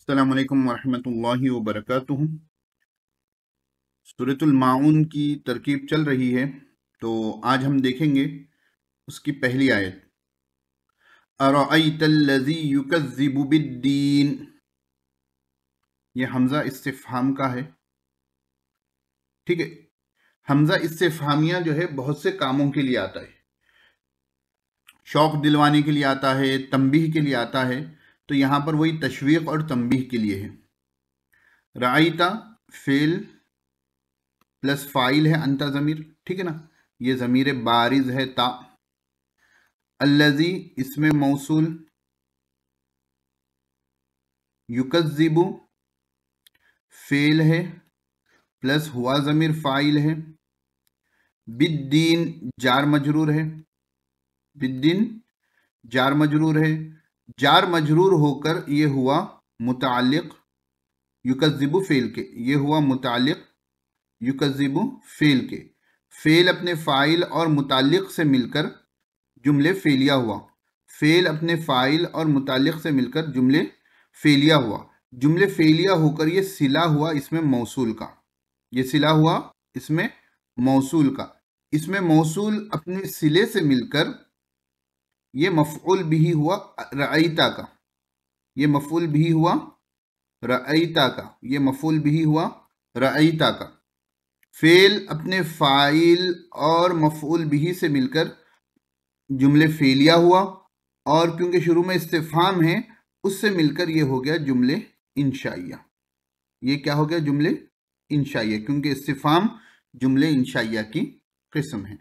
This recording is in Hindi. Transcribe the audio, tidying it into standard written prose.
अस्सलामु अलैकुम वरहमतुल्लाहि वबरकातुहू। सूरतुल माऊन की तरकीब चल रही है, तो आज हम देखेंगे उसकी पहली आयत। अरअयतल्लज़ी युकज़्ज़िबु बिद्दीन। ये हमज़ा इस्तिफ़हाम का है, ठीक है। हमज़ा इस्तिफ़हामिया जो है बहुत से कामों के लिए आता है। शौक़ दिलवाने के लिए आता है, तंबीह के लिए आता है, तो यहाँ पर वही तशवीक़ और तंबीह के लिए है। रअयता फ़ेल प्लस फ़ाइल है अंता ज़मीर, ठीक है ना। ये ज़मीर बारिज़ है ता। अल्लज़ी इसमें मौसूल, युकज़्ज़िबु फ़ेल है प्लस हुआ ज़मीर फ़ाइल है। बिद्दीन जार मजरूर है, बिद्दीन जार मजरूर है। जार मजरूर होकर ये हुआ मुताल्लिक़ युकज़्ज़िबु फ़ेल के, ये हुआ मुताल्लिक़ युकज़्ज़िबु फ़ेल के। फ़ेल अपने फ़ाइल और मुताल्लिक़ से मिलकर जुमले फ़ेलिया हुआ। फ़ेल अपने फ़ाइल और मुताल्लिक़ से मिलकर जुमले फ़ेलिया हुआ। जुमले फ़ेलिया होकर ये सिला हुआ इसमें मौसूल का, ये सिला हुआ इसमें मौसूल का। इसमें मौसूल अपने सिले से मिलकर ये मफ़ऊल बिही हुआ रअयता का, ये मफ़ऊल बिही हुआ रअयता का, ये मफ़ऊल बिही हुआ रअयता का। फ़ेल अपने फ़ाइल और मफ़ऊल बिही से मिलकर जुमले फ़ेलिया हुआ, और क्योंकि शुरू में इस्तिफ़हाम है उससे मिलकर ये हो गया जुमले इंशाइया। ये क्या हो गया? जुमले इंशाइया, क्योंकि इस्तिफ़हाम जुमले इंशाइया की किस्म है।